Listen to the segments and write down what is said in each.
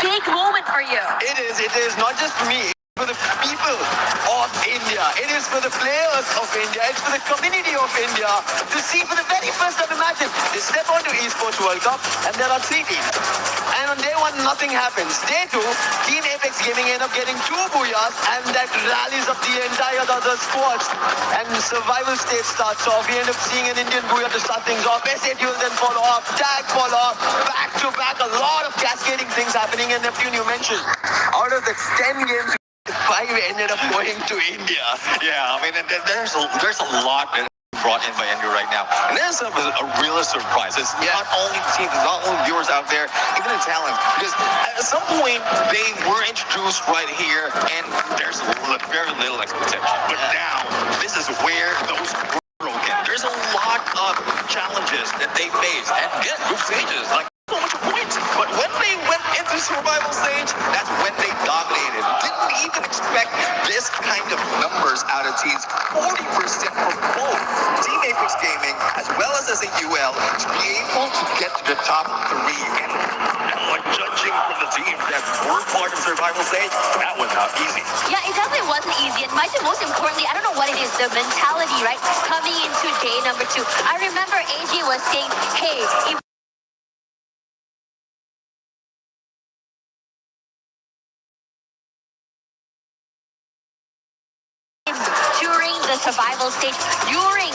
big moment for you. It is not just for me. For the people of India. It is for the players of India. It's for the community of India to see for the very first time. Imagine they step onto Esports World Cup and there are 3 teams. And on day 1, nothing happens. Day 2, Team Apex Gaming end up getting 2 booyahs and that rallies up the entire other squads. And survival stage starts off. We end up seeing an Indian booyah to start things off. SAT will then follow up. Tag follow up. Back to back. A lot of cascading things happening. And Neptune, you mentioned, out of the 10 games, 5 ended up going to India. Yeah, I mean, there's a lot brought in by India right now. And this is a real surprise. It's not only the teams, it's not only viewers out there, even the talent. Because at some point, they were introduced right here, and there's very little expectation. But now, this is where those broken. There's a lot of challenges that they face. And get group stages, like so much points. But when they went into survival stage, that's when they dominated. Didn't even expect this kind of numbers out of teams. 40% for both Team Apex Gaming as well as UL to be able to get to the top 3. And like judging from the teams that were part of survival stage, that was not easy. Yeah, it definitely wasn't easy. And might be most importantly, I don't know what it is, the mentality, right? Coming into day number 2. I remember AJ was saying, hey, if during the survival stage, during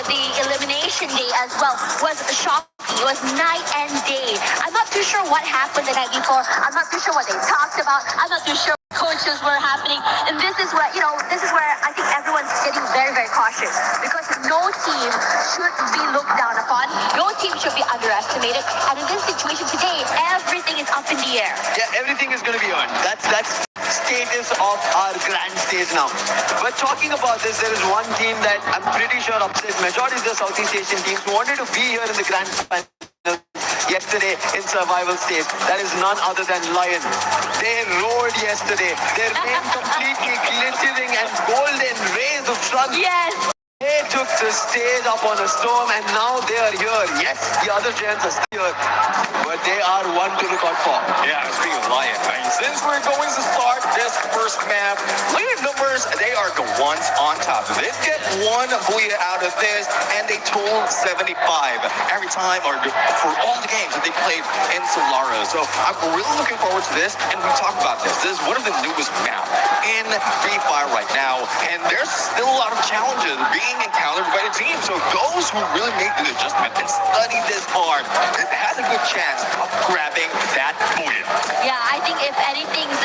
the elimination day as well, was shocking. It was night and day. I'm not too sure what happened the night before. I'm not too sure what they talked about. I'm not too sure what coaches were happening. And this is where I think everyone's getting very, very cautious, because no team should be looked down upon. No team should be underestimated. And in this situation today, everything is up in the air. Yeah, everything is going to be earned. That's status of our grand stage now. But talking about this, there is one team that I'm pretty sure upset majority of the Southeast Asian teams who wanted to be here in the grand final yesterday in survival stage. That is none other than Lion. They roared yesterday. Their name completely glittering and golden rays of sun. Yes. They took the stage up on a storm and now they are here. Yes, the other giants are still here, but they are one to look out for. Yeah, speaking of Lion, since we're going to start this first map, Lion numbers, they are the ones on top. They get 1 booyah out of this, and they total 75 every time, or for all the games that they played in Solara. So I'm really looking forward to this, and we talk about this. This is one of the newest maps in Free Fire right now, and there's still a lot of challenges being encountered by the team. So those who really make the adjustment and study this hard, it has a good chance of grabbing that booyah. Yeah, I think if anything's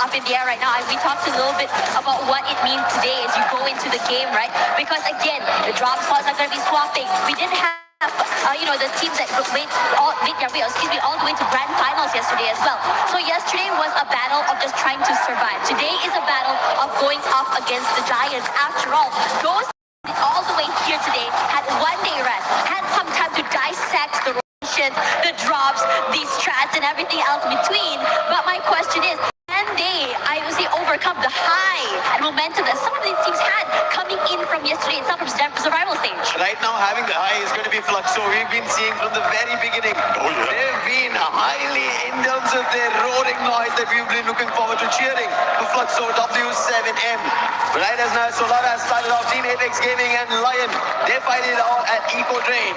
up in the air right now, and we talked a little bit about what it means today as you go into the game, right? Because again, the drop spots are going to be swapping. We didn't have the teams that made all the way to grand finals yesterday as well. So yesterday was a battle of just trying to survive. Today is a battle of going up against the giants. After all, those all the way here today had 1 day rest, had some time to dissect the rotations, the drops, these strats, and everything else in between. But my question is, can they overcome the high and momentum that some of these teams had coming in from yesterday itself from survival stage? Right now, having the high is going to be Fluxo. We've been seeing from the very beginning. They've been highly in terms of their roaring noise that we've been looking forward to cheering for Fluxo W7M. Right as now, Solara has started off Team Apex Gaming and Lion. They fight it out at Eco Drain.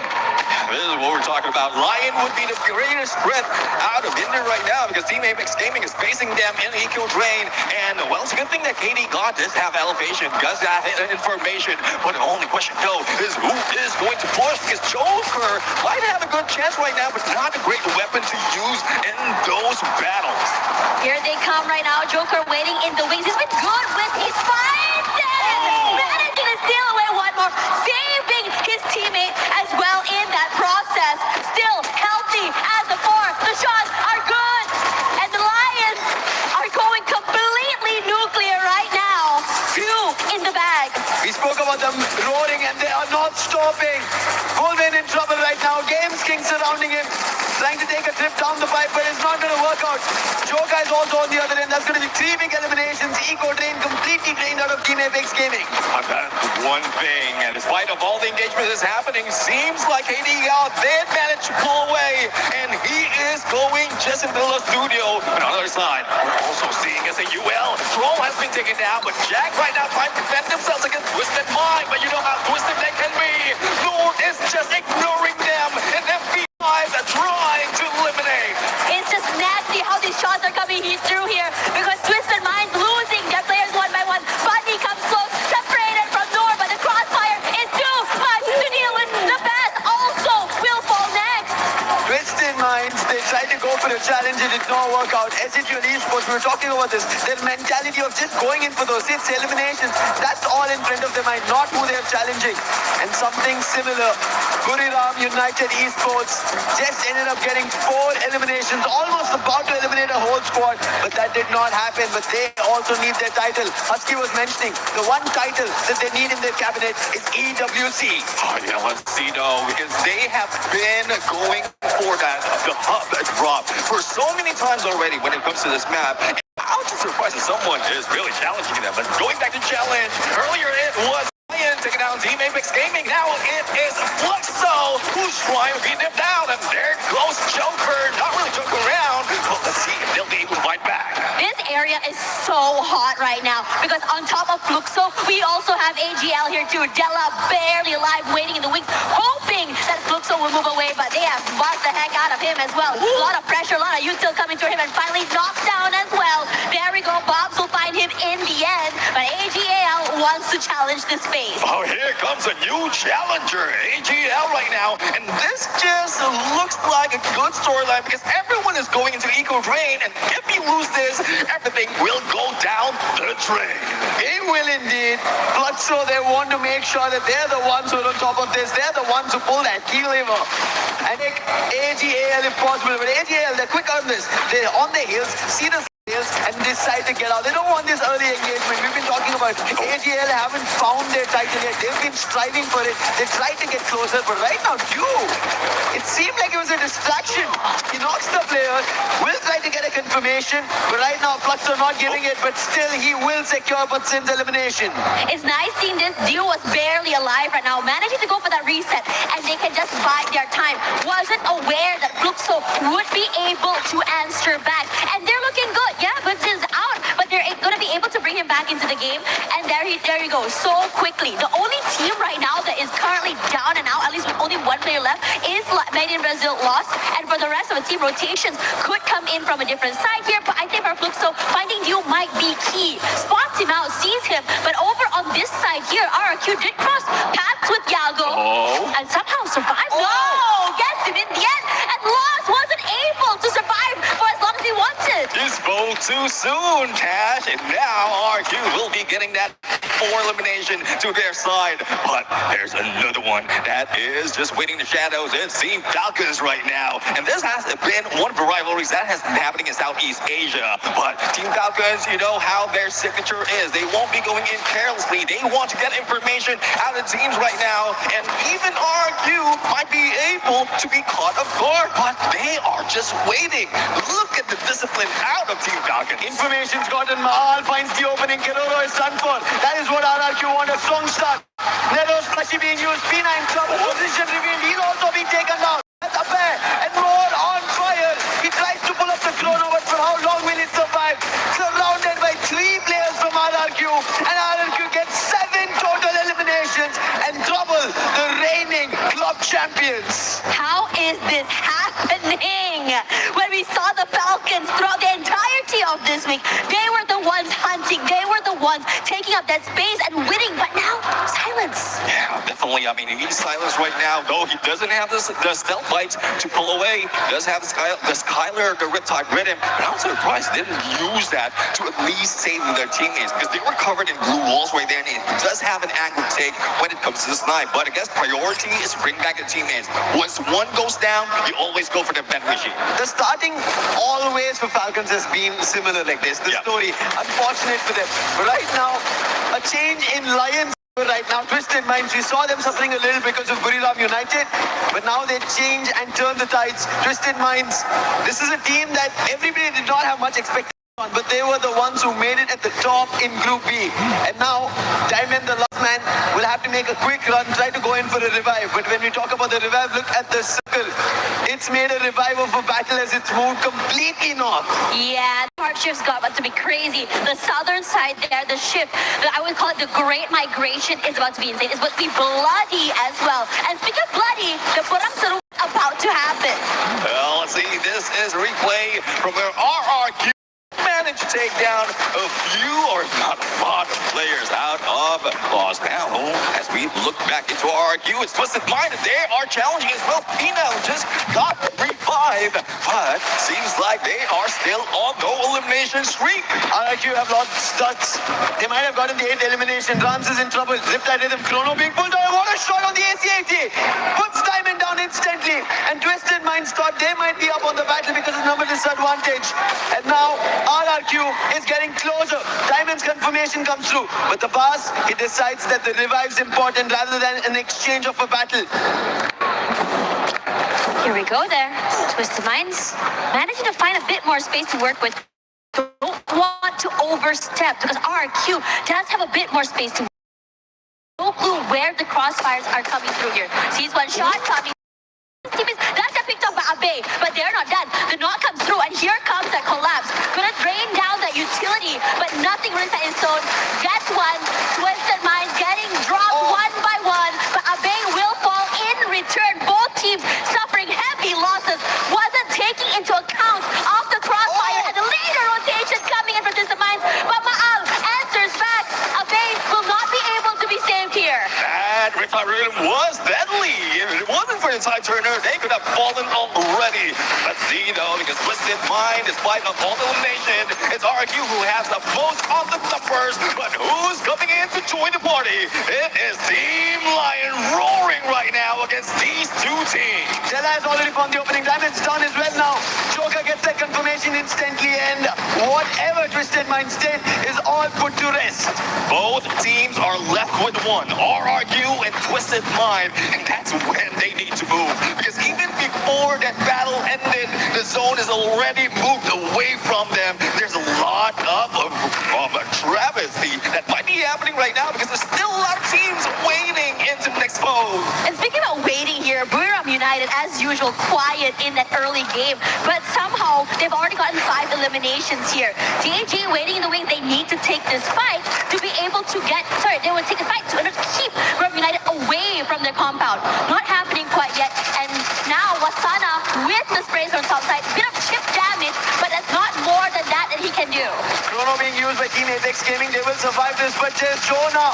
This is what we're talking about. Lion would be the greatest threat out of India right now, because Team Apex Gaming is facing them in Eco Drain. And, well, it's a good thing that KD God does have elevation, does have information. But the only question, though, is who is going to push? Because Joker might have a good chance right now, but not a great weapon to use in those battles. Here they come right now. Joker waiting in the wings. He's been good with his fights. Managing to steal away 1 more, saving his teammate as well in that process. Still healthy as the 4. The shots are good. And the Lions are going completely nuclear right now. 2 in the bag. We spoke about them roaring and they are not stopping. Golden in trouble right now. Games King surrounding him, trying to take a trip down the pipe, but it's not going to work out. Joker is also on the other end. That's going to be 3 big eliminations. Eco Drain completely drained out of Team Apex Gaming. That's one thing, and despite of all the engagement engagement is happening. Seems like ADL did manage to pull away, and he is going just into the studio. But on the other side, we're also seeing as a UL. Troll has been taken down, but Jack right now trying to defend themselves against Twisted Mind. But you know how twisted they can be. Nord is just ignoring them, and FB5 are trying to eliminate. It's just nasty how these shots are coming through here because Twisted Mind's losing their players one by one. Bunny comes close, separated from Nor, but the crossfire is too much to deal with. The pass also will fall next. Twisted Minds, they tried to go for a challenge, it did not work out. STD Esports, we were talking about this. Their mentality of just going in for those 6 eliminations, that's all in front of their mind, not who they're challenging. And something similar, Buriram United Esports just ended up getting 4 eliminations, almost about to eliminate a whole squad, but that did not happen. But they also need their title. Husky was mentioning the one title that they need in their cabinet is EWC. Oh, yeah, let's see though, because they have been going for that the hub drop for so many times already when it comes to this map. I'm just surprised that someone is really challenging them. But going back to challenge, earlier it was Ryan taking down Team Apex Gaming. Now it is Fluxo who's trying to beat them down. And there goes Joker, not really joking around. But let's see if they'll be able to fight back. This area is so hot right now because on top of Fluxo, we also have AGL here too. Della barely alive, waiting in the wings, hoping that Fluxo will move away, but they have buzzed the heck out of him as well. A lot of pressure, a lot of util coming to him, and finally knocked down as well. There we go, Bobs will find him in the end, but AGL wants to challenge this space. Oh, here comes a new challenger, AGL right now. And this just looks like a good storyline because everyone is going into Eco Drain, and if you lose this, everything will go down the drain. It will indeed. Fluxo, they want to make sure that they're the ones who are on top of this. They're the ones who pull that key lever. And make AGL if possible. But AGL, they're quick on this. They're on their heels, see the and decide to get out. They don't want this early engagement. We've been talking about AGL haven't found their title yet. They've been striving for it. They tried to get closer, but right now, it seemed like it was a distraction. He knocks the player, will try to get a confirmation, but right now Fluxo not giving it, but still he will secure Butsin's elimination. It's nice seeing this duo was barely alive right now, managing to go for that reset, and they can just bide their time. Wasn't aware that Fluxo would be able to answer back, and they're looking good. Yeah, Butsin's out, but they're going to be able to bring him back into the game, and there you go, so quickly. The only team right now that is currently down and out, at least with only one player left, is Made in Brazil lost, and for the rest of the team, rotations could come in from a different side here, but I think for Fluxo, finding Dio might be key. Spots him out, sees him, but over on this side here, RRQ did cross paths with Yago, and somehow survived. No, gets him in the end, and Lost wasn't able to survive for as long as he wanted. You spoke too soon, Cash, and now RQ will be getting that 4 elimination to their side. But there's another one that is just waiting in the shadows. It's Team Falcons right now. And this has been one of the rivalries that has been happening in Southeast Asia. But Team Falcons, you know how their signature is. They won't be going in carelessly. They want to get information out of teams right now. And even RQ might be able to be caught off guard, but they are just waiting. Look at the discipline out of Team Falcons. Information's gotten. Mahal finds the opening. Keroro is done for. That is what RRQ want, a strong start. Nero's flashy being used. P9 trouble. Position revealed. He's also being taken down. That's a pair. And more on fire. He tries to pull up the chrono, but for how long will it survive? Surrounded by 3 players from RRQ. And RRQ gets 7 total eliminations and trouble the reigning club champions. How is this happening? When we saw the Falcons throughout the entirety of this week, they were the ones hunting, they were the ones taking up that space and winning, but now, silence. Yeah, definitely. I mean, he needs silence right now, though he doesn't have the stealth bites to pull away. He does have the Skylar, the Riptide Rhythm, but I'm surprised they didn't use that to at least save their teammates because they were covered in blue walls right there, and he does have an angry take when it comes to this snipe, but I guess priority is to bring back the teammates. Once one goes down, you always go for the vent machine. The starting always for Falcons has been similar like this. The story, unfortunate for them. But right now, a change in Lions right now. Twisted Minds, we saw them suffering a little because of Buriram United, but now they change and turn the tides. Twisted Minds, this is a team that everybody did not have much expectation. but they were the ones who made it at the top in Group B. And now, Diamond, the last man, will have to make a quick run, try to go in for a revive. But when we talk about the revive, look at the circle. It's made a revive of a battle as it's moved completely north. Yeah, the hard shift's got about to be crazy. The southern side there, the shift, I would call it the Great Migration, is about to be insane. It's about to be bloody as well. And speaking of bloody, the Perang Seru about to happen. Well, let's see. This is a replay from where RRQ managed to take down a few, or not a lot, of players out of Lost. Now, as we look back into RRQ, it's Twisted Mind. They are challenging as well. Pino just got revived, but seems like they are still on no elimination streak. RRQ have lost stats. They might have gotten the 8th elimination. Rans is in trouble. Riptide Rhythm, Chrono being pulled down. What a shot on the AC-80. Puts Diamond down instantly. And Twisted Minds thought they might be up on the battle because of number disadvantage. And now RRQ is getting closer. Diamond's confirmation comes through. But the pass, he decides that the revive's important rather than an exchange of a battle. Here we go there. Twisted Minds managing to find a bit more space to work with. Don't want to overstep because RRQ does have a bit more space to work. No clue where the crossfires are coming through here. Sees one shot coming. This team is, that's got picked up by Abe, but they're not done. The knock comes through, and here comes that collapse. Gonna drain down that utility, but nothing really set in stone. Gets one. Twisted Minds getting dropped one by one, but Abe will fall in return. Both teams suffering heavy losses. Wasn't taking into account of the crossfire and the later rotation coming in from Twisted Minds, but Maal answers back. Abe will not be able to be saved here. That Riptide Rhythm was deadly. If it wasn't for inside turner, they could have fallen already. Let's see though, because Twisted Mind, despite of all elimination, it's RQ who has the most on the numbers. But who's coming in to join the party? It is Team Lion roaring right now against these two teams. Jella has already found the opening. Diamond's down as well now. Joker gets that confirmation instantly, and whatever Twisted Minds did is all put to rest. Both teams are left with one, RRQ and Twisted Mind, and that's when they need to move. Because even before that battle ended, the zone is already moved away from them. There's a lot of a travesty that might be happening right now because there's still a lot of teams waiting into the next phase. And speaking about waiting here, Buriram United, as usual, quiet in that early game, but somehow they've already gotten 5 eliminations here. DAG waiting in the wings. They need to take this fight to be able to get, they will take a fight to keep Buriram United away from their compound. Not happening quite yet, and now Wasana with the sprays on top side, bit of chip damage, but that's not more than that he can do. Chrono being used by Team Apex Gaming. They will survive this, but there's Jonah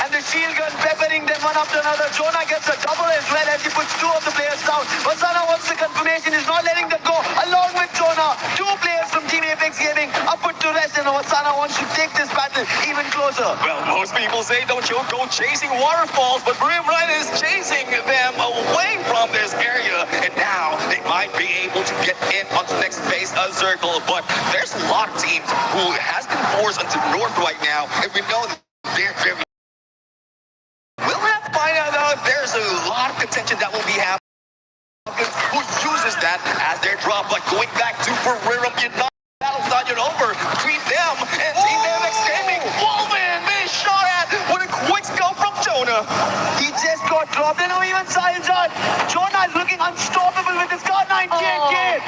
and the shield gun peppering them one after another. Jonah gets a double as well as he puts 2 of the players down. Wasana wants the confirmation, is not letting them go. Along with Jonah, 2 players from Team Apex Gaming are put to rest, and Wasana wants to take this battle even closer. Well, most people say don't you go chasing waterfalls, but Brim Ryan is chasing them away from this area, and now they might be able to get in onto the next phase of circle. But there's a lot of teams who has been forced into the north right now, and we know that they're very. We'll have to find out though. There's a lot of contention that will be happening. Who uses that as their drop, but going back to Brim United. Battle's not yet over between them and Team MX Gaming. Wolven being shot at with a quick scope from Jonah. He just got dropped, and now even Siljan. Jonah is looking unstoppable with his car 98 kill.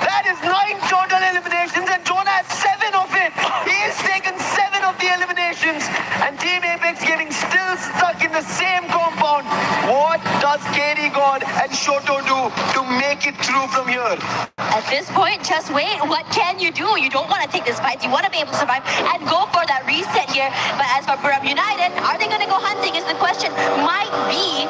That is 9 total eliminations, and Jonah has 7 of it. He has taken 7 of the eliminations, and Team Apex Gaming still stuck in the same compound. What does KD God and Shoto do to make it through from here? At this point, just wait. What can you do? You don't want to take this fight. You want to be able to survive and go for that reset here. But as for Buriram United, are they going to go hunting is the question. Might be.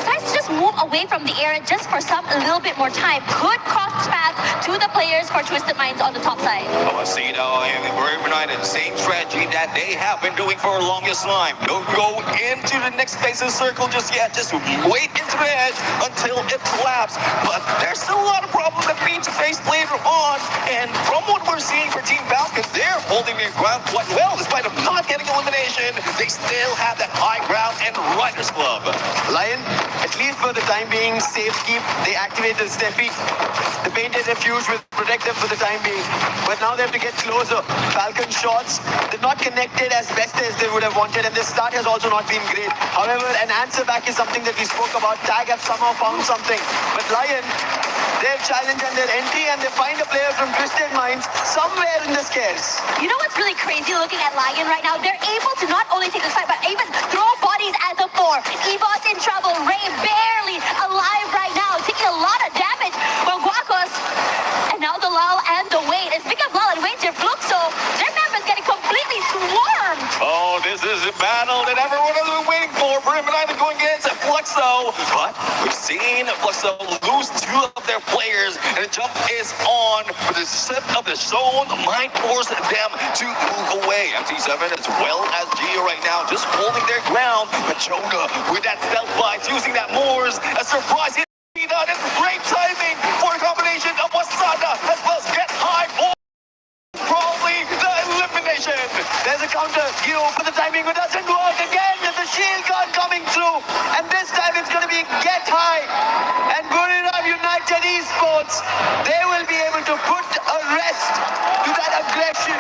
Decides to just move away from the area just for a little bit more time. Could cross paths to the players for Twisted Minds on the top side. Casino and Buriram United, same strategy that they have been doing for the longest time. Don't go into the next phase of circle just yet. Just wait into the edge until it collapses. But there's still a lot of problems that we need to face later on. And from what we're seeing for Team Falcons, they're holding their ground quite well. Despite of not getting elimination, they still have that high ground and Riders Club. Lion, it least for the time being, safe keep. They activated Steffi. The painted refuge will protect them for the time being. But now they have to get closer. Falcon shots, they're not connected as best as they would have wanted, and the start has also not been great. However, an answer back is something that we spoke about. Tag have somehow found something. But Lion, their challenge and their entry, and they find a player from Twisted Minds somewhere in the scares. You know what's really crazy looking at Lion right now? They're able to not only take the fight, but even throw bodies as a 4. Evo's in trouble. Ray barely alive right now, taking a lot of damage. But Guacos, and now the Lal and the Wade. And speaking of Lal and Wade's here, Fluxo, their members getting completely swarmed. Oh, this is a battle that everyone has been waiting for. Brim and Ivan going against Fluxo. But we've seen Fluxo lose 2 of their players, and the jump is on. With the slip of the zone might force them to move away. MT7 as well as Gio right now just holding their ground. But Jonah with that stealth bites, using that Moors, a surprise hit. That's great timing for a combination of Wasana as well as Get High for probably the elimination. There's a counter. Gio for the timing, but doesn't work again. There's a shield guard coming through. And this time it's going to be Get High. And Buriram United Esports, they will be able to put a rest to that aggression.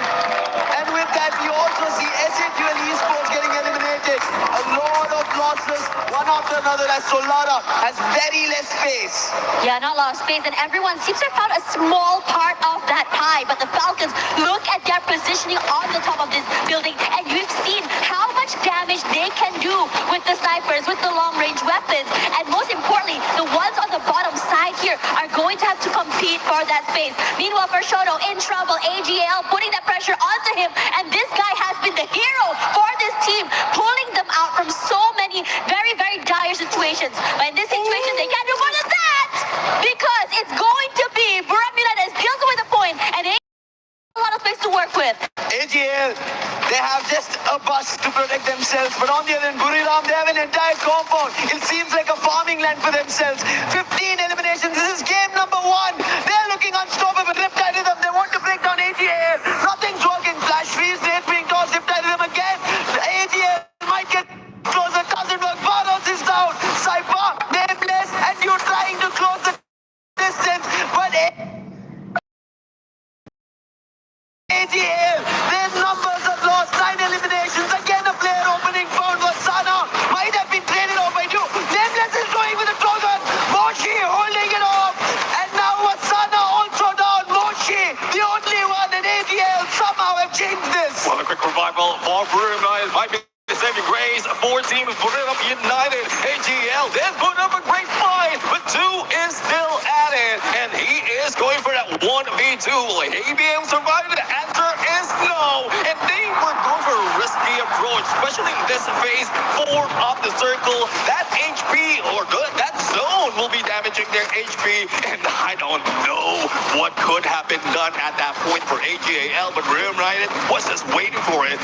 And with that, we also see SHUL Esports getting eliminated. A lot of losses, one after another, as Solara has very less space. Yeah, not a lot of space, and everyone seems to have found a small part of that pie. But the Falcons, look at their positioning on the top of this building, and you've seen how much damage they can do with the snipers, with the long-range weapons, and most importantly, the ones on the bottom side here are going to have to compete for that space. Meanwhile, for Shoto in trouble, AGL putting that pressure onto him, and this guy has been the hero for this team, pulling them out from so many very, very dire situations. But in this situation, they can't do more than that, because it's going to be Buriram United deals with the point, and they have a lot of space to work with. AGL, they have just a bus to protect themselves, but on the other end, Buriram, they have an entire compound. It seems like a farming land for themselves. 15 eliminations. This is game number 1. They're looking unstoppable. Riptide rhythm. They want to break down AGL. Nothing's working. Flash freeze. They're being tossed. Riptide rhythm again. The AGL might get closer. Doesn't work. Varos is down. Cypher, Nameless, and you're trying to close the distance, but AGL, their numbers have lost 9 eliminations. Again, a player opening found Wasana. Might have been traded off by 2. Nameless is going with a Trojan. Moshi holding it off. And now Wasana also down. Moshi, the only one, and AGL somehow have changed this. Well, a quick revival for Brim United might be the saving grace for team of Buriram United. AGL did put up a great fight, but 2 is still at it, and he is going for that 1v2. Will he be able to survive? The answer is no, and they were going for a risky approach, especially in this phase 4 of the circle. That HP, or that zone will be damaging their HP, and I don't know what could have been done at that point for AGL, but Buriram United was just waiting for it.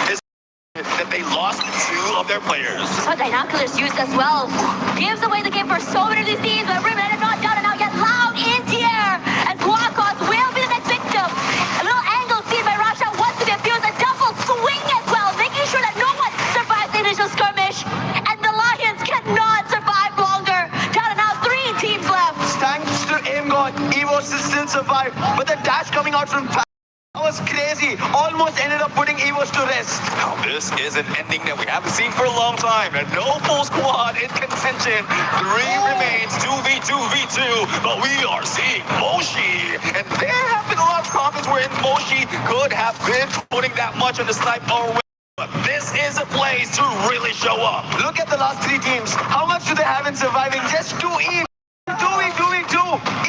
That they lost 2 of their players. So Dinoculars used as well. Gives away the game for so many of these teams, but Brim United not down and out yet. Loud is here, and Guacos will be the next victim. A little angle seen by Rasha wants to be abused. A double swing as well, making sure that no one survives the initial skirmish. And the Lions cannot survive longer. Down and out, 3 teams left. Thanks to Aim God, Evos still survived, but the dash coming out from that was crazy. Almost ended up putting Evos to rest. Now this is an ending that we haven't seen for a long time, and no full squad in contention. 3 remains, 2v2v2, but we are seeing Moshi, and there have been a lot of comments where Moshi could have been putting that much on the snipe already. But this is a place to really show up. Look at the last 3 teams. How much do they have in surviving? Just 2 each. 2v2v2.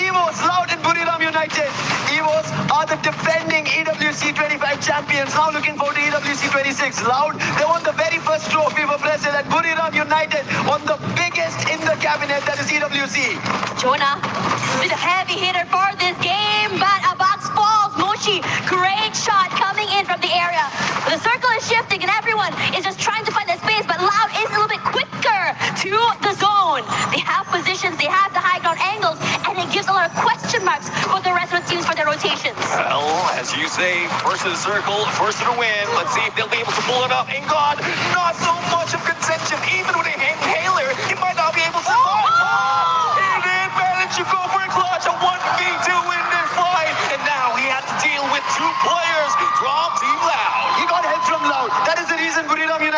Evos, Loud, and Buriram United. Evos are the defending EWC 25 champions. Now looking forward to EWC 26. Loud, they won the very first trophy for Brazil, and Buriram United won the biggest in the cabinet, that is EWC. Jonah with a heavy hitter for this game, but a box falls. Moshi, great shot coming in from the area. The circle is shifting, and everyone is just trying to find that space, but Loud is a little bit quicker to the zone. They have positions, they have the high ground angles, and it gives a lot of question marks for the rest of the teams for their rotations. Well, as you say, first to the circle, first to the win. Let's see if they'll be able to pull it up. And God, not so much of contention. Even with a inhaler, he might not be able to survive.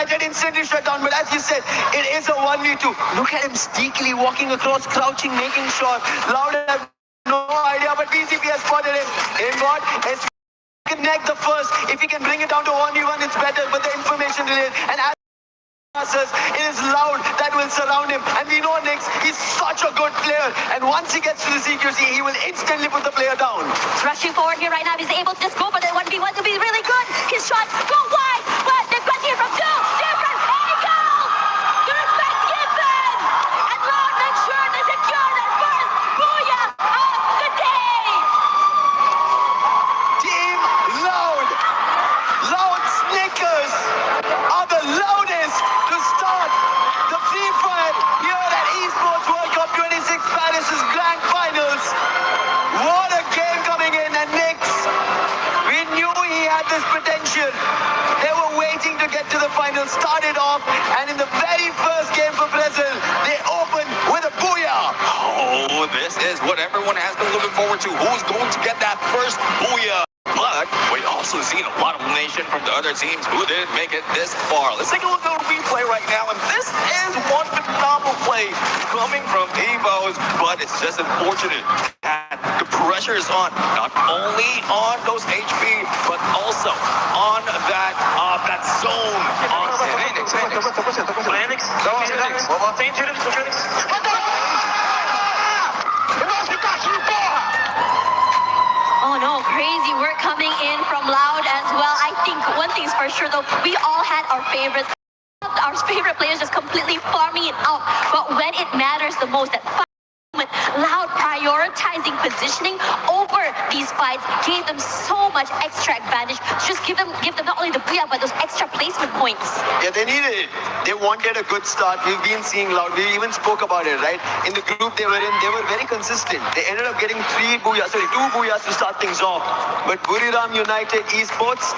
United instantly shut down. But as you said, it is a 1v2. Look at him sneakily walking across, crouching, making sure. Loud have no idea, but BCP has spotted him. Aimbot is connect the first. If he can bring it down to 1v1, it's better. But the information delayed. And as it is Loud that will surround him, and we know Nix, he's such a good player, and once he gets to the CQC, he will instantly put the player down. He's rushing forward here right now. He's able to just go for the 1v1 to be really good. His shots go wide, but they've got here from two different angles. The respect given, and Loud makes sure to secure that first booyah of the day. Team Loud. Loud Snickers are the loudest to start the Free Fire here at Esports World Cup 26 Paris' Grand Finals. What a game coming in, and Nix, we knew he had this potential. They were waiting to get to the final, started off, and in the very first game for Brazil, they opened with a booyah. Oh, this is what everyone has been looking forward to. Who's going to get that first booyah? But we also seen a lot of elimination from the other teams who didn't make it this far. Let's take a look at the replay right now. And this is one phenomenal play coming from Evos, but it's just unfortunate that the pressure is on, not only on those HP, but also on that zone on Phoenix. Oh no, crazy work coming in from Loud as well. I think one thing's for sure though, we all had our favorites. Our favorite players just completely farming it out. But when it matters the most, that moment, Loud prioritizing positioning over these fights gave them so much extra advantage. Just give them not only the booyah, but those extra placement points. Yeah, they needed it. They wanted a good start. We've been seeing Loud. We even spoke about it, right? In the group they were in, they were very consistent. They ended up getting two booyahs to start things off. But Buriram United Esports,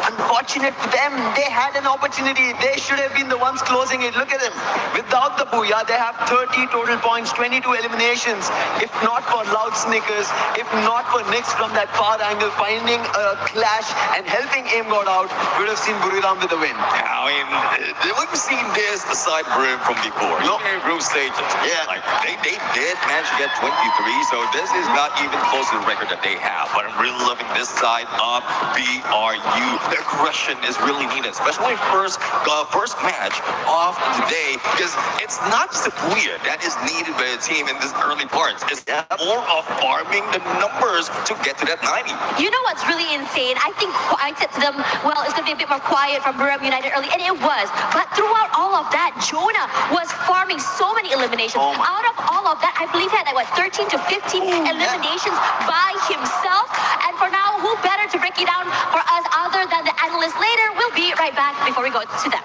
unfortunate for them, they had an opportunity. They should have been the ones closing it. Look at them. Without the booyah, they have 30 total points, 22 eliminations. If not for Loud Snickers, if not for Nix from that far angle, finding a clash and helping Aim got out, we would have seen Buriram with the win. I mean, we've seen this aside from before. No. In group stages. Yeah. Like, they did manage to get 23, so this is not even close to the record that they have. But I'm really loving this side of BRU. The aggression is really needed, especially first match of the day, because it's not just the booyah that is needed by a team in this early parts. It's more of farming the numbers to get to that 90. You know what's really insane? I think I said to them, well, it's going to be a bit more quiet from Buriram United early, and it was. But throughout all of that, Jonah was farming so many eliminations. Out of all of that, I believe he had like 13 to 15 eliminations by himself. And for now, who better to break it down for us other than the analysts later? We'll be right back before we go to them.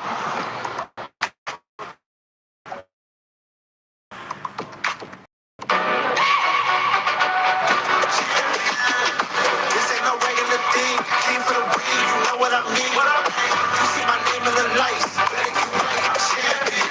This ain't no regular thing. Came for the win, you know what I mean. You see my name in the lights. Better get right, champion.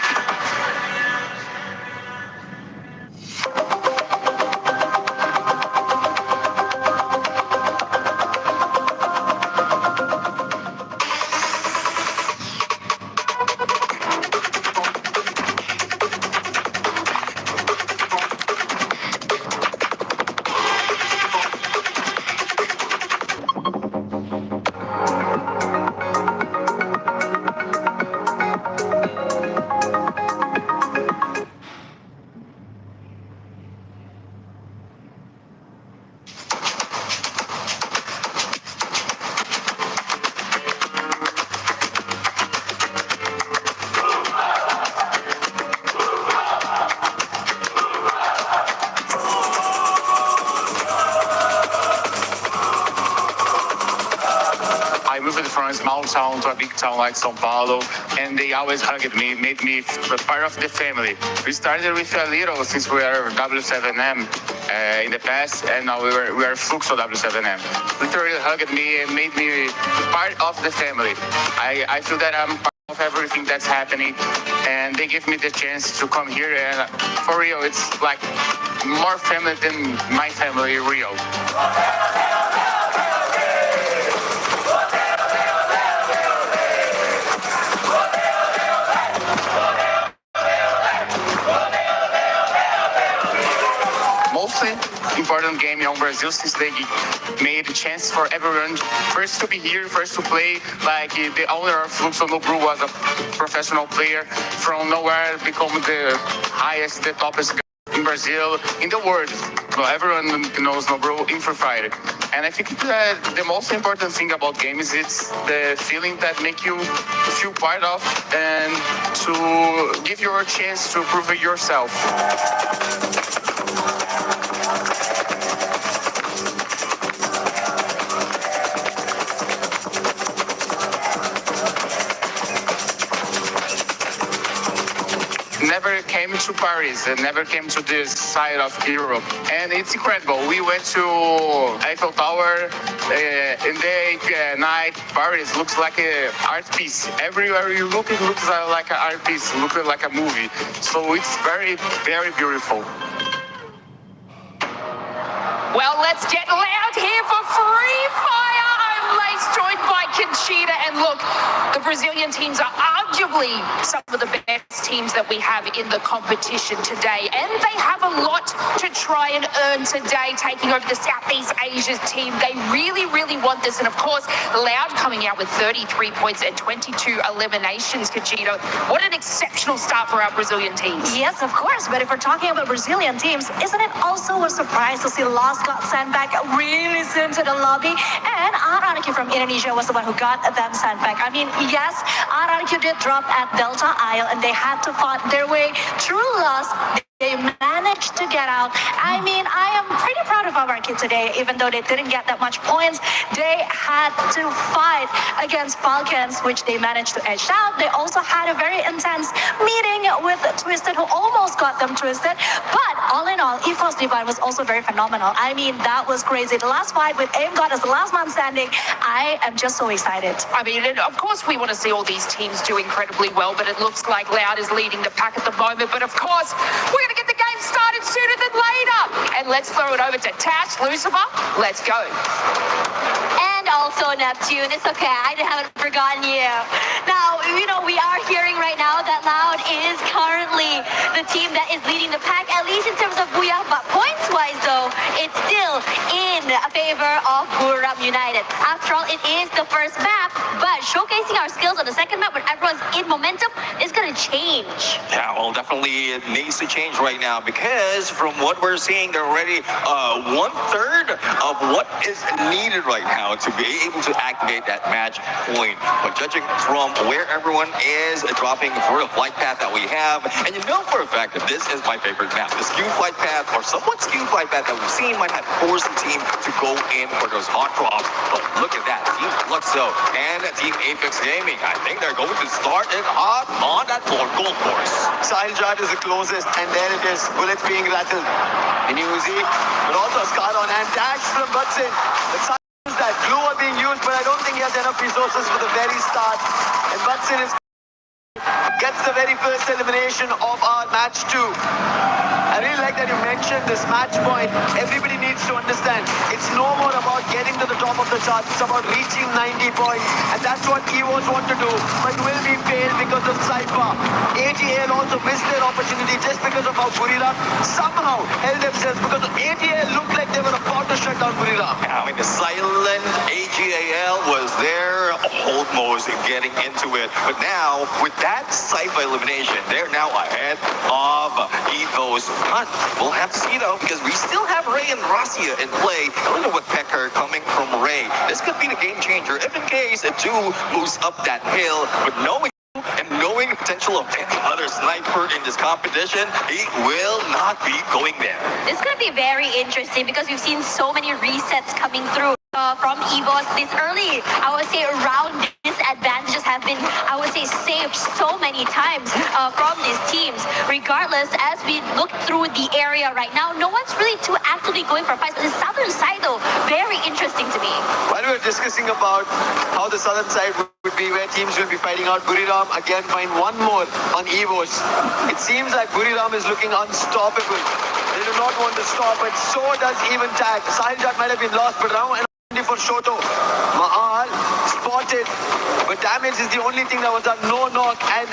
I moved from a small town to a big town like São Paulo, and they always hugged me, made me part of the family. We started with a little since we were W7M in the past, and now we are Fluxo W7M. Literally hugged me and made me part of the family. I feel that I'm part of everything that's happening, and they give me the chance to come here, and for real, it's like more family than my family real. most important game in Brazil since they made a chance for everyone first to be here, first to play. Like the owner of Fluxo Nobru was a professional player from nowhere, become the highest, the toppest in Brazil, in the world. So everyone knows Nobru in Free Fire. And I think that the most important thing about games is the feeling that make you feel part of and to give you a chance to prove it yourself. Never came to Paris and never came to this side of Europe. And it's incredible. We went to Eiffel Tower in day, night. Paris looks like an art piece. Everywhere you look, it looks like an art piece, looking like a movie. So it's very, very beautiful. Well, let's get loud here for Free Fire. I'm Lace, joined by Conchita. And look, the Brazilian teams are arguably some of the best teams that we have in the competition today. And they have a lot to try and earn today, taking over the Southeast Asia team. They really, really want this. And of course, Loud coming out with 33 points and 22 eliminations, Conchita. What an exceptional start for our Brazilian teams. Yes, of course. But if we're talking about Brazilian teams, isn't it also a surprise to see Lost got sent back really soon to the lobby? And Aranaki from Indonesia was the one who got them sent back. I mean, yes, Aranaki did drop at Delta Isle and they had to fight their way through Lost. They managed to get out. I mean, I am pretty proud of our kid today, even though they didn't get that much points. They had to fight against Falcons, which they managed to edge out. They also had a very intense meeting with Twisted, who almost got them twisted. But all in all, Efo's Divine was also very phenomenal. I mean, that was crazy. The last fight with Aim God as the last man standing, I am just so excited. I mean, of course, we want to see all these teams do incredibly well, but it looks like Loud is leading the pack at the moment. But of course, we're going to get the game started sooner than later. And let's throw it over to Tash, Lucifer. Let's go. And also Neptune. It's okay. I haven't forgotten you. Now, you know, we are hearing right now that Loud is currently the team that is leading the pack, at least in terms of Booyah. But points-wise, though, it's still in favor of Buram United. After all, it is the first map, but showcasing our skills on the second map when everyone's in momentum is going to change. Yeah, well, definitely it needs to change right now because from what we're seeing, they're already 1/3 of what is needed right now to be able to activate that match point. But judging from where everyone is dropping for the flight path that we have, and you know for a fact that this is my favorite map. The skew flight path, or somewhat skew flight path that we've seen, might have forced the team to go in for those hot drops. But look at that, Team Fluxo and Team Apex Gaming. I think they're going to start it hot on that gold course. Sahiljat is the closest, and there it is. Bullets being rattled. In Uzi, but also Scaron and Dash from Butson. That glue are being used, but I don't think he has enough resources for the very start. And Butson gets the very first elimination of our match 2. I really like that you mentioned this match point. Everybody needs to understand it's no more about getting to the top of the chart. It's about reaching 90 points. And that's what EVOs want to do, but will be failed because of Cypher. ATL also missed their opportunity just because of how Buriram somehow held themselves, because ATL looked like they were about to shut down Buriram. I mean, the silent AGAL was there almost getting into it. But now, with that Cypher elimination, they're now ahead of EVO's hunt. We'll have to see, though, because we still have Ray and Rasia in play. A little with Pecker coming from Ray. This could be the game changer if in case it do moves up that hill. But knowing and knowing the potential of any other sniper in this competition, he will not be going there. It's going to be very interesting because we've seen so many resets coming through from EVOs this early. I would say round disadvantages have been, I would say, saved so many times from these teams. Regardless, as we look through the area right now, no one's really too actively going for fights. But the southern side, though, very interesting to me. While we were discussing about how the southern side would be where teams will be fighting out, Buriram again find one more on EVOs. It seems like Buriram is looking unstoppable. They do not want to stop, but so does even Tag. Sahiljat might have been lost, but now for Shoto. Mahal spotted, but damage is the only thing that was done. No knock, and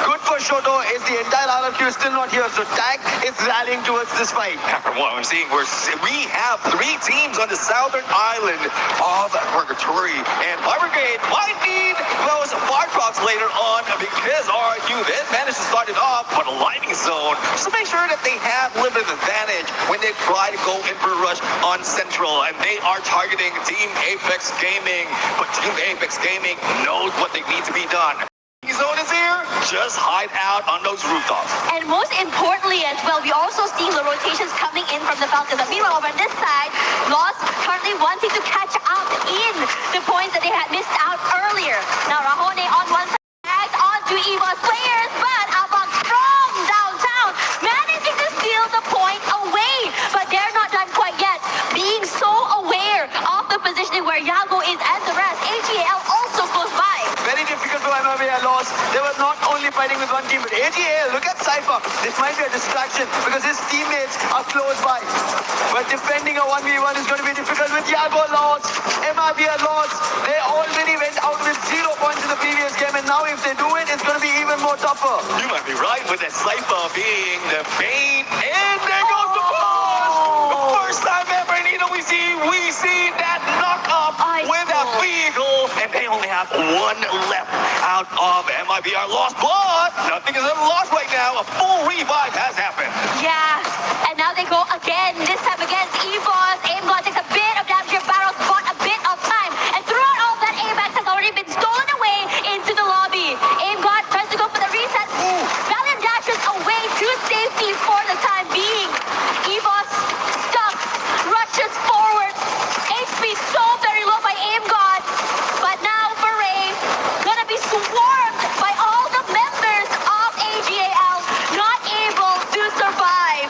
good for Shoto is the entire RRQ is still not here, so Tag is rallying towards this fight. From what I'm seeing, we have 3 teams on the southern island of Purgatory, and Fire Brigade might need those fire trucks later on because RRQ then managed to start it off on a lightning zone, just to make sure that they have a little bit of advantage when they try to go in for a rush on Central, and they are targeting Team Apex Gaming, but Team Apex Gaming knows what they need to be done. Zone is here, just hide out on those rooftops. And most importantly as well, we also see the rotations coming in from the Falcons. And meanwhile, over on this side, Lost currently wanting to catch up in the points that they had missed out earlier. Now Rahone on one side, tagged onto Eva's players, but Abang from downtown managing to steal the point away. But they're not done quite yet, being so aware of the positioning where Yago is and the rest. AGL also close by. Very difficult for MRBA loss. They were not only fighting with one team, but AGL, look at Cypher. This might be a distraction because his teammates are close by. But defending a 1v1 is going to be difficult with Yago lost. MRBA lost. They already went out with 0 points in the previous game, and now if they do it, it's going to be even more tougher. You might be right with that Cypher being the main, and there goes the push! The first time ever in we see that knock up with that vehicle, and they only have 1 left out of MIBR lost, but nothing is ever lost right now. A full revive has happened. Yeah, and now they go again, this time against EVOS. AimGod takes a bit of damage here, Barrows bought a bit of time, and throughout all that, AMAX has already been stolen away into the lobby. AimGod tries to go for the reset. Valiant dashes away to safety for the time being. EVOS stuck, rushes forward. HP so very low by AimGod, but now Beret gonna be swarmed by all the members of AGAL, not able to survive.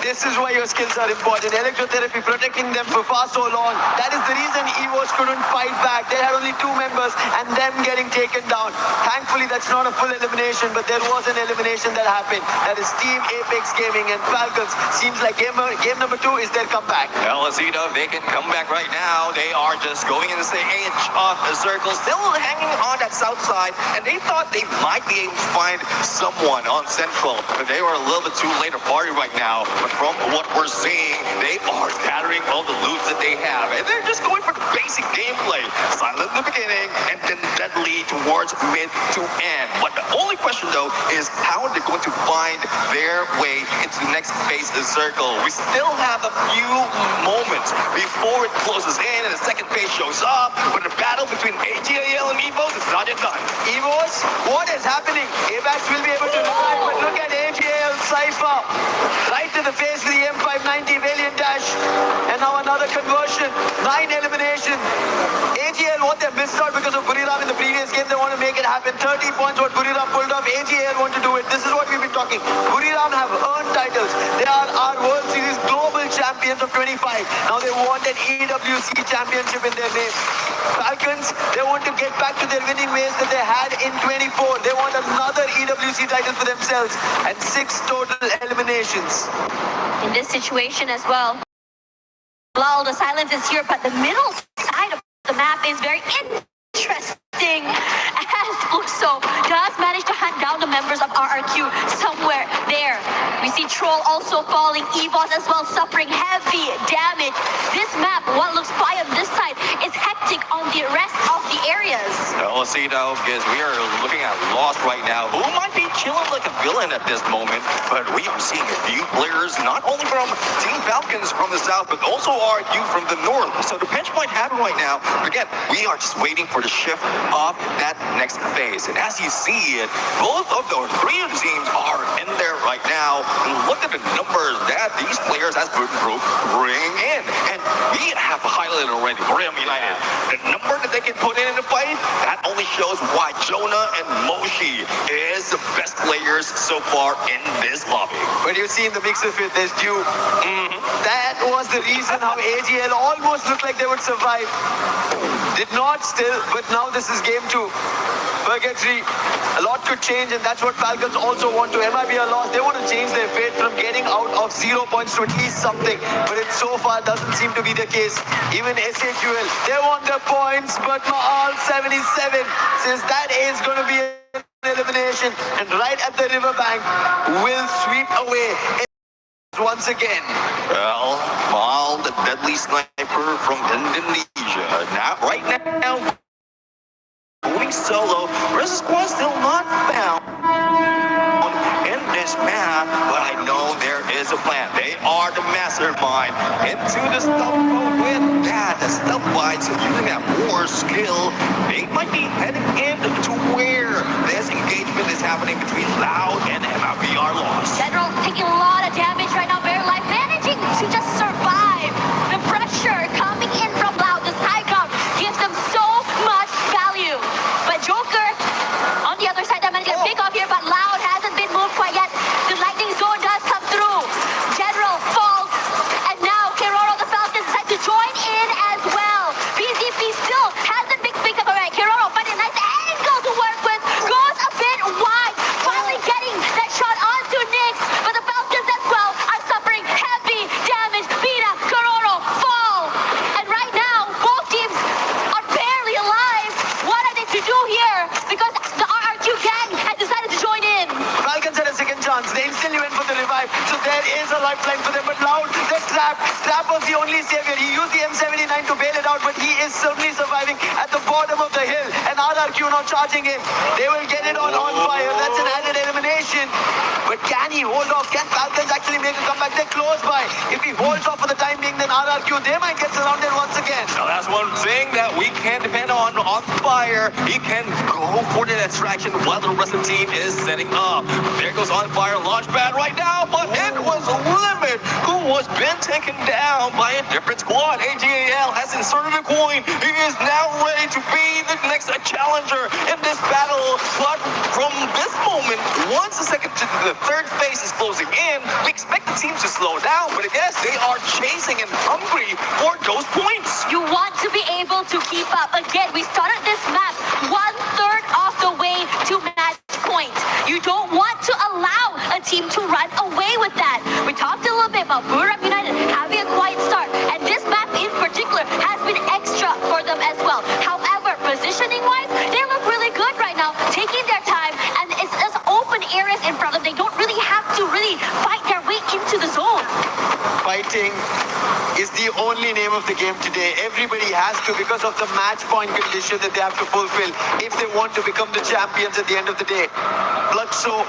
This is why your skills are important. Electrotherapy protecting them for far so long. That is the reason EVOS couldn't fight back. They had only 2 members and them getting taken down. Thankfully, that's not a full elimination, but there was an elimination that happened. That is Team Apex Gaming and Falcons. Seems like game number 2 is their comeback. Well, let's see though, they can come back right now. They are just going in the same edge of the circle, still hanging on that south side, and they thought they might be able to find someone on Central, but they were a little bit too late to party right now. But from what we're seeing, they are gathering all the loot that they have, and they're just going for the basic gameplay. Silent in the beginning, and then deadly towards mid to end. But the only question though is how they're going to find their way into the next phase of the circle. We still have a few moments before it closes in and the second phase shows up, but the battle between AGAL and EVOS is not yet done. EVOS, what is happening? AVAX will be able to revive, but look at AGL Cypher. Right to the face of the M590 Valiant Dash. And now another conversion. 9 elimination. AGL, what they missed out because of Buriram in the previous game, they want to make it happen. 30 points what Buriram pulled off. AGL want to do it. This is what we've been talking. Buriram have earned titles. They are our World Series global champions of 25. Now they want an EWC championship in their name. Falcons, they want to get back to their winning ways that they had in 24. They want another EWC title for themselves and 6 total eliminations. In this situation as well, the silence is here, but the middle side of the map is very interesting as Uxo does manage to hunt down the members of RRQ somewhere there. We see Troll also falling, EVOS as well suffering heavy damage. This map, what looks quiet on this side, is hectic on the rest of the areas. Well, let's see though, because we are looking at Lost right now, who might be chilling like a villain at this moment, but we are seeing a few players, not only from Team Falcons from the south, but also RRQ from the north. So the pinch might happen right now, but again, we are just waiting for the shift of that next phase. And as you see it, both of the 3 of the teams are in there right now. And look at the numbers that these players as bring in. And we have highlighted already, Rim United. The number that they can put in the fight, that only shows why Jonah and Moshi is the best players so far in this lobby. But you see in the mix of it, there's Dew. That was the reason how AGL almost looked like they would survive. Did not still, but now this is game 2. Purgatory, a lot could change, and that's what Falcons also want to. MIBR lost, they want to change their fate from getting out of 0 points to at least something, but it so far doesn't seem to be the case. Even SHUL, they want their points, but Maal 77 says that is going to be an elimination, and right at the riverbank will sweep away once again. Well, the deadly sniper from Indonesia. Now, right now, moving solo. Rest squad still not found in this map, but I know there is a plan. They are the mastermind into the stealth mode with that. The stealth bites using that more skill. They might be heading into where this engagement is happening between Loud and MLBR Lost. General taking a lot of damage right now. Very life managing to just survive. The pressure coming in from Loud. This high ground gives them so much value. But Joker on the other side, that managed to get a pick off here, but Loud hasn't been moved quite yet. The lightning zone does come through. General falls, and now Kiroro the Falcons decide to join in as well. BZP still has the big pick up already. Kiroro finding a nice angle to work with, goes a bit wide, finally getting that shot onto Nyx, but the Falcons as well are suffering heavy damage. Pira, Kiroro fall, and right now both teams are barely alive. What are they to do here? Because the RRQ gang has decided to join in. Falcons had a second chance. They instantly went for the revive. So there is a lifeline for them. But Loud, the trap. Trap was the only savior. He used the M79 to bail it out, but he is certainly surviving at the bottom of the hill. And RRQ now charging in. They will get it on fire. That's an added elimination. But can he hold off? Can Falcons actually make a comeback? They're close by. If he holds off for the time being, then RRQ, they might get surrounded once again. Now that's one thing that we can depend on fire. He can go for the distraction while the rest of the team is setting up. There goes on fire launch pad right now, but it was Limit who was been taken down by a different squad. AGAL has inserted a coin. He is now ready to be the next challenger in this battle. But from this moment, once the third phase is closing in, we expect the teams to slow down. But I guess they are chasing and hungry for those points. You want to be able to keep up. Again, we started this map 1/3 of the way to match point. You don't want to allow a team to run away with that. We talked a little bit about Buram United having a quiet start, and this map in particular has been extra for them as well. However, positioning-wise, they look really good right now, taking their time, and it's open areas in front of them. They don't really have to really fight their way into the zone. Fighting is the only name of the game today. Everybody has to, because of the match point condition that they have to fulfill if they want to become the champions at the end of the day. Fluxo,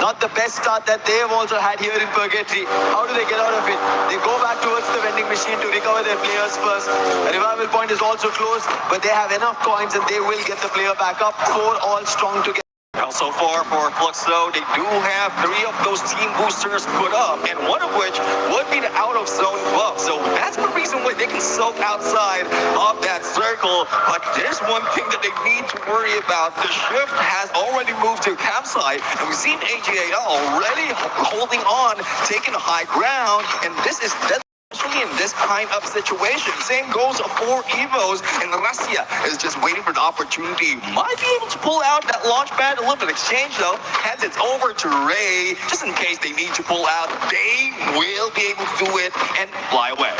not the best start that they have also had here in Purgatory. How do they get out of it? They go back towards the vending machine to recover their players first. A revival point is also closed, but they have enough coins and they will get the player back up. 4 all strong together. Well, so far for Fluxo, they do have 3 of those team boosters put up, and one of which would be the out-of-zone buff. So that's the reason why they can soak outside of that circle. But there's one thing that they need to worry about. The shift has already moved to campsite, and we've seen AGAL already holding on, taking high ground, and this is especially in this kind of situation. Same goes for Evos, and Russia is just waiting for the opportunity. Might be able to pull out that launch pad. A little bit of exchange though. Hands it over to Ray, just in case they need to pull out. They will be able to do it and fly away.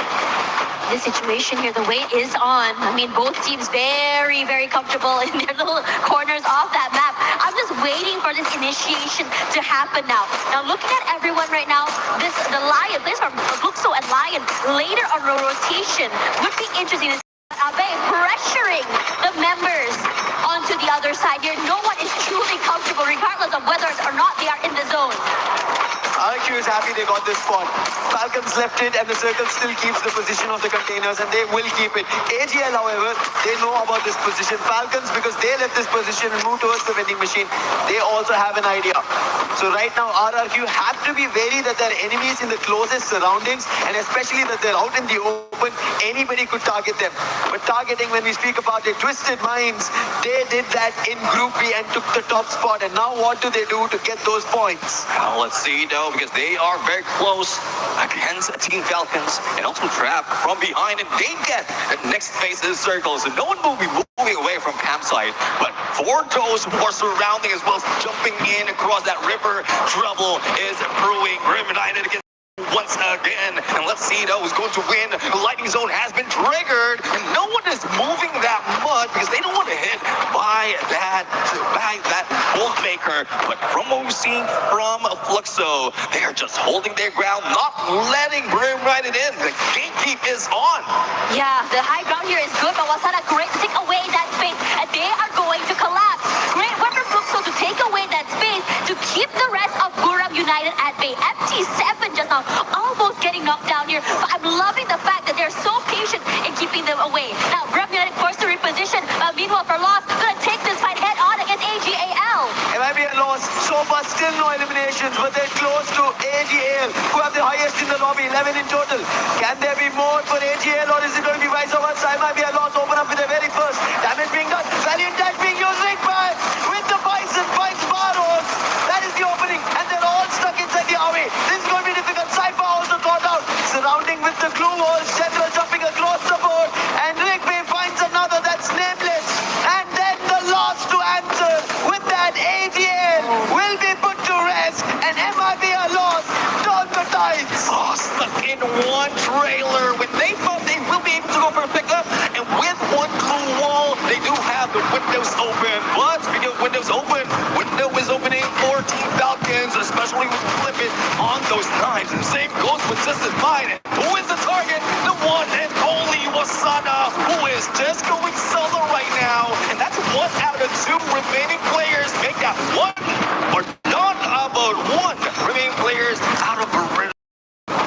This situation here, the wait is on. I mean, both teams very, very comfortable in their little corners of that map. I'm just waiting for this initiation to happen now. Now, looking at everyone right now, the Lion, this are Fluxo and Lion later on rotation would be interesting to see. Abe pressuring the members onto the other side here. No one is truly comfortable, regardless of whether or not they are in the zone. RQ is happy they got this spot. Falcons left it, and the circle still keeps the position of the containers, and they will keep it. AGL, however, they know about this position. Falcons, because they left this position and moved towards the vending machine, they also have an idea. So right now, RRQ have to be wary that their enemies in the closest surroundings, and especially that they're out in the open, anybody could target them. But targeting, when we speak about their twisted minds, they did that in Group B and took the top spot. And now what do they do to get those points? Well, let's see though, because they are very close against Team Falcons, and also trapped from behind, and they get the next phase of the circle. So no one will be moving away from campsite, but for those who are surrounding as well as jumping in across that river, trouble is brewing. Grim United against one once again. And let's see who's going to win. The lightning zone has been triggered, and no one is moving that much because they don't want to hit by that wolf maker. But from what we've seen from Fluxo, they are just holding their ground, not letting Brim ride it in. The gatekeep is on. Yeah, the high ground here is good, but Wasana great to take away that space, and they are going to collapse. Great work from Fluxo to take away that space to keep the rest of Guram United at bay. FT7 just now almost getting knocked down here, but I'm loving the fact that they're so patient in keeping them away. Now, Guram United forced to reposition, meanwhile for Lost, gonna take this fight head on against AGAL. It might be a loss. So far, still no eliminations, but they're close to AGL, who have the highest in the lobby, 11 in total. Can there be more for AGL, or is it going to be vice versa? It might be a loss. Open up with the very first. Damage being done. Valiant dash being used. Rigby with the Bison finds Barros. That is the opening, and they're all stuck inside the away. This is going to be difficult. Cypher also caught out. Surrounding with the glue walls. General jumping across the board, and Rigby finds another that's nameless. And then the last to answer with that AGL will be put to rest, and MIB are lost. Turn the tides. Oh, stuck in one trailer when they thought they will be able to go for a pickup, and with one glue wall, they do have the windows open. But speaking of windows open, window is opening for Team Falcons, especially with Flippin on those knives. And same goes with Twisted Mind. Who is the target? The one and only Wasana, who is just going solo right now. And that's one out of the two remaining players. Make that one or none about one remaining players out of the rim.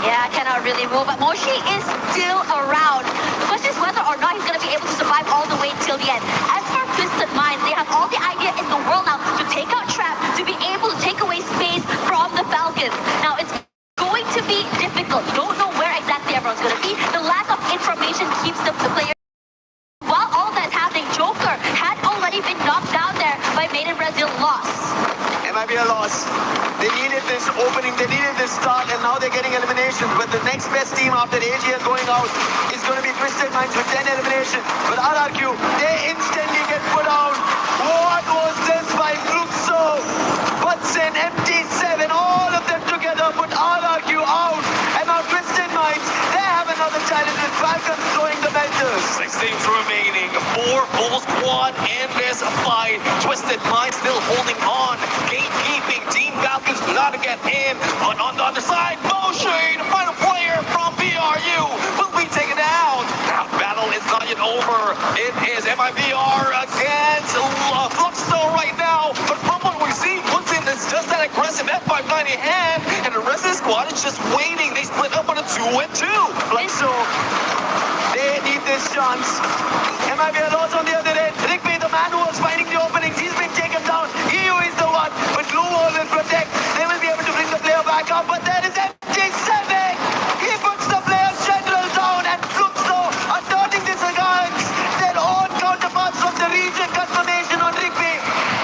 Yeah, cannot really move, but Moshi is still around. The question is whether or not he's going to be able to survive all the way till the end. As for Twisted Mind, they have all the idea in the world now to take out Trap, to be able to take away space from the Falcons. Now, it's going to be difficult. You don't know where exactly everyone's going to be. The lack of information keeps the player. While all that's happening, Joker had already been knocked down there by Made in Brazil loss. It might be a loss. They needed this opening, they needed this start, and now they're getting eliminations. But the next best team after AGL going out is going to be Twisted Minds with 10 eliminations. But RRQ, they instantly get put out. What was this by Fluxo? Butson, MT7, all of them together put RRQ out. And now Twisted Minds, they have another challenge with Falcons throwing the melters. 6 teams remaining, 4 full squad in this fight. Twisted Mind still holding on, gatekeeping Team Falcons not to get in. But on the other side, Moshi, the final player from BRU, will be taken down. Now battle is not yet over. It is MIBR against Fluxo right now. But from what we see, Woodson is just that aggressive F590 hand, and the rest of the squad is just waiting. They split up on a 2-2. Fluxo, they need this chance. MIB are lost on the other end. Rigby, the man who was finding the openings, he's been taken down. EU is the one, but Glue Wall will protect. They will be able to bring the player back up, but there is MJ7. He puts the player General down, and Fluxo are turning this against their own counterparts from the region. Confirmation on Rigby.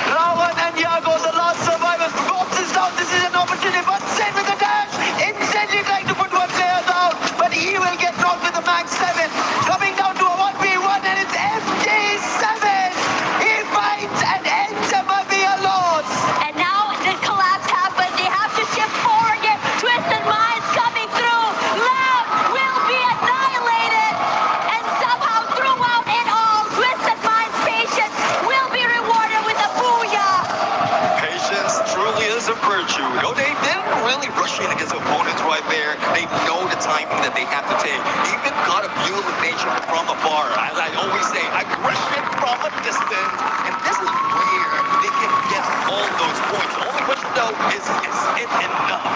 Rawan and Yago, the last survivors. Box is down. This is an opportunity, but send with the dash. Instantly trying to put one player down, but he will get knocked with the max 7. Coming down to a 1v1, and it's MJ7. He fights and ends up by a loss. And now the collapse happened. They have to shift forward here. Twisted Minds coming through. Loud will be annihilated. And somehow throughout it all, Twisted Minds' patience will be rewarded with a booyah. Patience truly is a virtue. No, they didn't really rush in against opponents right there. They know the timing that they have to take. Even got a few elimination from afar. As I always say, aggression from a distance. And this is where they can get all those points. The only question though is it enough?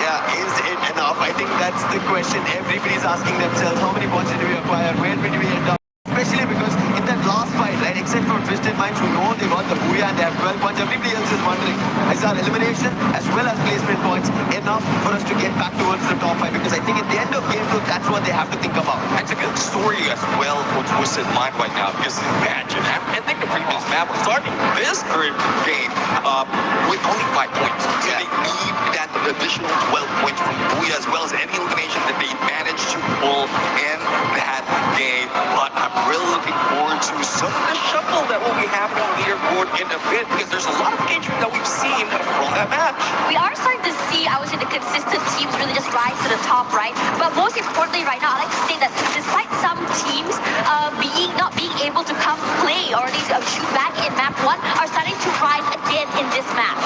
Yeah, is it enough? I think that's the question everybody's asking themselves. How many points did we acquire? Where did we end up? Especially because in that last fight, right, except for Twisted Minds who know they got the booyah and they have 12 points, everybody else is wondering, is our elimination as well as placement points enough for us to get back towards the top 5? Because I think at the end of game 2, that's what they have to think about. That's a good story as well for Twisted Mind right now, because imagine, I think the previous map was starting this current game with only 5 points. So they need that additional 12 points from Booyah as well as any elimination that they managed to pull in that game. But I'm really looking forward to some of the shuffle that will be happening on leaderboard forward in a bit because there's a lot of engagement that we've seen from that match. We are starting to see, I would say, the consistent teams really just rise to the top, right? But most importantly right now, I like to say that despite some teams not being able to come play or at least shoot back in map 1, are starting to rise again in this map.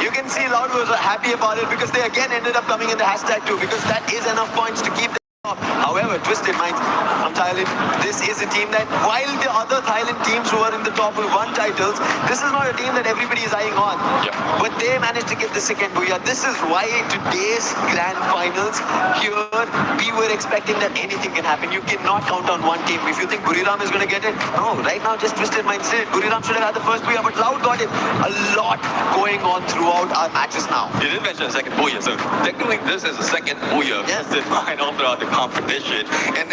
You can see Loud was happy about it because they again ended up coming in the hashtag too, because that is enough points to keep them up. However, Twisted Minds from Thailand, this is a team that, while the other Thailand teams who are in the top who won titles, this is not a team that everybody is eyeing on. But they managed to get the second booyah. This is why today's grand finals here, we were expecting that anything can happen. You cannot count on one team. If you think Buriram is going to get it, no, right now just Twisted Minds did. Buriram should have had the first booyah, but Loud got it. A lot going on throughout our matches now. You did mention a second booyah, so technically this is a second booyah. Yes. Twisted Mind all throughout the competition. And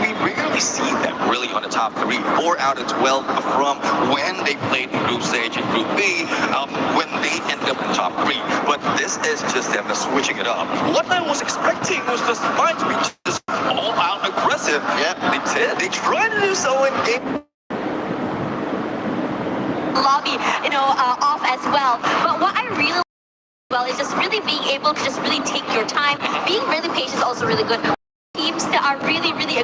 we rarely see them really on the top 3. 4 out of 12 from when they played in group stage and group B, when they ended up in top 3. But this is just them switching it up. What I was expecting was the Mind to be just all out aggressive. Yeah. They did. They tried to do so in game. Lobby, off as well. But what I really is just really being able to just really take your time. Being really patient is also really good. Teams that are really, really